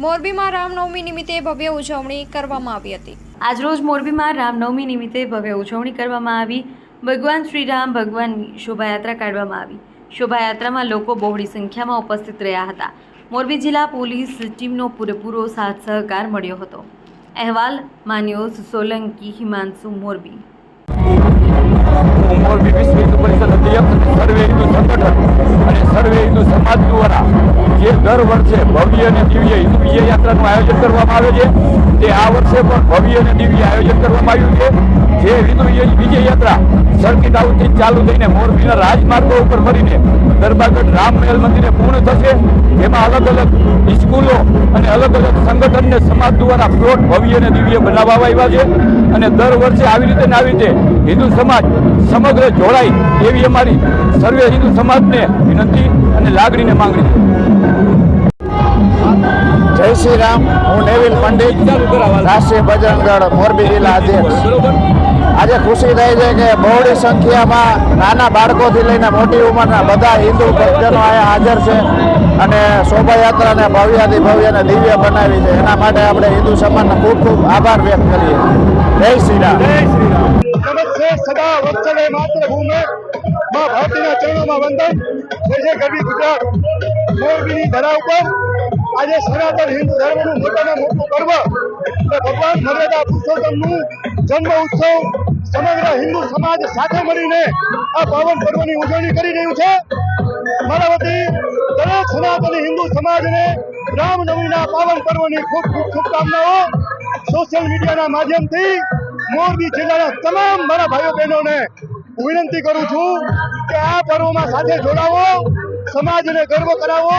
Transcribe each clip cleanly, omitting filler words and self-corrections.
મોરબીમાં રામનવમી નિમિત્તે ભવ્ય ઉજવણી કરવામાં આવી હતી। આજરોજ મોરબીમાં રામનવમી નિમિત્તે ભવ્ય ઉજવણી કરવામાં આવી। ભગવાન શ્રી રામ ભગવાનની શોભાયાત્રા કાઢવામાં આવી। શોભાયાત્રામાં લોકો બહોળી સંખ્યામાં ઉપસ્થિત રહ્યા હતા। મોરબી જિલ્લા પોલીસ ટીમનો પૂરેપૂરો સાથ સહકાર મળ્યો હતો। અહેવાલ માન્યોસ સોલંકી હિમાંશુ મોરબી। મોરબી વિશ્વ હિન્દુ પરિષદ અધ્યક્ષ સર્વે હિન્દુ સંગઠન અને સર્વે હિન્દુ સમાજ દ્વારા જે દર વર્ષે ભવ્ય અને દિવ્ય હિન્દુ વિજય યાત્રાનું આયોજન કરવામાં આવે છે, તે આ વર્ષે પણ ભવ્ય અને દિવ્ય આયોજન કરવામાં આવ્યું છે। જે હિન્દુ વિજય યાત્રા સર્કિટ હાઉસથી ચાલુ થઈને મોરબીના રાજમાર્ગો ઉપર ફરીને દરબારગઢ રામ મહેલ મંદિરે પૂર્ણ થશે। જેમાં અલગ અલગ સ્કૂલો અને અલગ અલગ સંગઠન અને સમાજ દ્વારા પ્લોટ ભવ્ય અને દિવ્ય બનાવવામાં આવ્યા છે અને દર વર્ષે આવી રીતે હિન્દુ સમાજ સમગ્ર જોડાય એવી અમારી સર્વે હિન્દુ સમાજને વિનંતી અને લાગણીને માંગણી છે। જય શ્રી રામ। હું નેવિલ પંડિત, રાષ્ટ્રીય બજરંગ દળ મોરબી જિલ્લા અધ્યક્ષ। આજે ખુશી થઈ છે કે બહોળી સંખ્યામાં નાના બાળકોથી લઈને મોટી ઉંમરના બધા હિન્દુ ભક્તજનો અહીંયા હાજર છે અને શોભાયાત્રાને ભવ્યાથી ભવ્ય અને દિવ્ય બનાવી છે। એના માટે આપણે હિન્દુ સમાજનો ખૂબ ખૂબ આભાર વ્યક્ત કરીએ। જય શ્રી રામ। નમસ્તે સદા વત્સલે માતૃભૂમે માં ભારતીના ચરણોમાં વંદન। જય જય ગરવી ગુજરાત। મોરબીની ધરા ઉપર આજે સનાતન હિન્દુ ધર્મનું મોટામાં મોટું પર્વ અને ભગવાન મર્યાદા પુરુષોત્તમનું જન્મ ઉત્સવ સમગ્ર હિન્દુ સમાજ સાથે મળીને આ પાવન પર્વની ઉજવણી કરી રહ્યું છે। મારા વતી દરેક સનાતની હિન્દુ સમાજને રામનવમીના પાવન પર્વની ખૂબ ખૂબ શુભકામનાઓ। સોશિયલ મીડિયાના માધ્યમથી મોરબી જિલ્લાના તમામ મારા ભાઈઓ બહેનોને વિનંતી કરું છું કે આ પર્વમાં સાથે જોડાવો, સમાજને ગર્વ કરાવો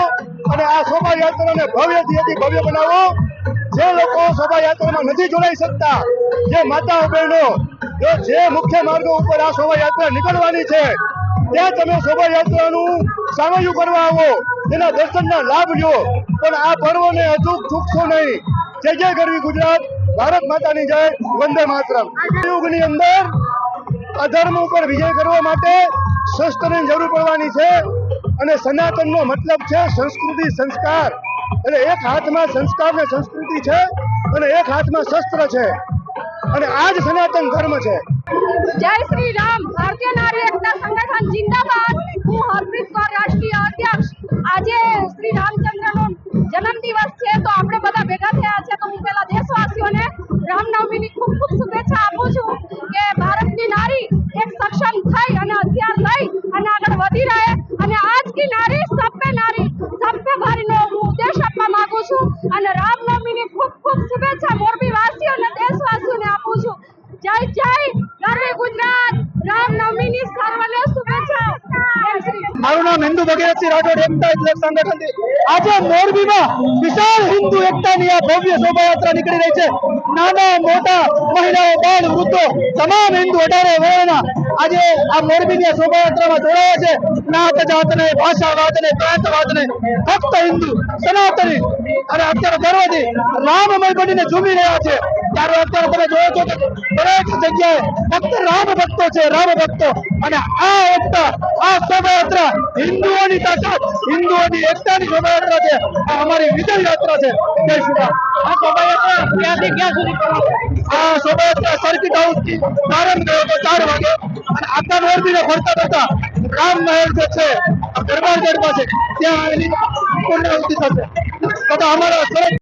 અને આ શોભાયાત્રાને ભવ્યથી ભવ્ય બનાવો। જે લોકો શોભાયાત્રામાં નથી જોડાઈ શકતા, જે માતાઓ બહેનો જે મુખ્ય માર્ગો ઉપર આ શોભાયાત્રા નીકળવાની છે, ત્યાં તમે શોભાયાત્રાનું સામયું કરવા આવો, તેના દર્શનના લાભ લો, પણ આ પર્વને અચૂક ચૂકશો નહીં। જય જય ગરવી ગુજરાત। ભારત માતાની જય। વંદે માતરમ। યુગની અંદર અધર્મ ઉપર વિજય કરવા માટે શસ્ત્રની જરૂર પડવાની છે અને સનાતનનો મતલબ છે સંસ્કૃતિ, સંસ્કાર। એટલે એક હાથમાં સંસ્કાર ને સંસ્કૃતિ છે અને એક હાથમાં શસ્ત્ર છે અને આ જ સનાતન ધર્મ છે। જય શ્રી રામ। ભારતીય નારી એકતા સંગઠન જિંદાબાદ। હું હરપ્રીત કૌર, રાષ્ટ્રીય અધ્યક્ષ। આજે શ્રી રામચંદ્રનો જન્મદિવસ છે તો આપણે બધા ભેગા થયા છે, તો હું પહેલા દેશવાસીઓને રામનવમીની ખૂબ ખૂબ શુભેચ્છા આપું છું કે ભારતની નારી એક સક્ષમ થઈ અને હથિયાર લઈ અને આગળ વધી રહે અને આજ કી નારી સબ પે ભારીનો હું ઉદ્દેશ આપવા માંગુ છું અને રામનવમીની ખૂબ ખૂબ શુભેચ્છા મોરબી વાસીઓ અને દેશવાસીઓને આપું છું। જય જય ગરવી ગુજરાત। રામનવમીની સર્વને શુભેચ્છા। મારું નામ હિન્દુ ભગીરથસિંહ રાઠોડ, એકતા એટલે સંગઠનથી આજે મોરબીમાં વિશાળ હિન્દુ એકતાની આ ભવ્ય શોભાયાત્રા નીકળી રહી છે। નાના મોટા, મહિલાઓ, બાળ, વૃદ્ધો તમામ હિન્દુ 18 વર્ણના આજે આ મોરબીની શોભાયાત્રામાં જોડાયા છે। નાત જાત ને, ભાષા વાત ને, પ્રાંત વાત ને, ફક્ત હિન્દુ સનાતની અને અત્યારે ગર્વથી રામમય બનીને ઝૂમી રહ્યા છે। ત્યારે અત્યારે તમે જોયો છો કે દરેક જગ્યાએ ફક્ત રામ ભક્તો છે, રામ ભક્તો। અને આ એકતા, આ શોભાયાત્રા હિન્દુઓની તાકાત, હિન્દુઓની એકતાની શોભાયાત્રા છે। આ અમારી વિજય યાત્રા છે। જય શ્રી રામ। આ શોભાયાત્રા ક્યાંથી ક્યાં સુધી આ શોભાયાત્રા સર્કિટ હાઉસથી પ્રારંભ થયો હતો 4 વાગે અને આખા મોરબીને ફરતા થતા રામ મહેલ જે છે દરબારગઢ પાસે ત્યાં એની પૂર્ણાહુતિ થશે। તથા અમારા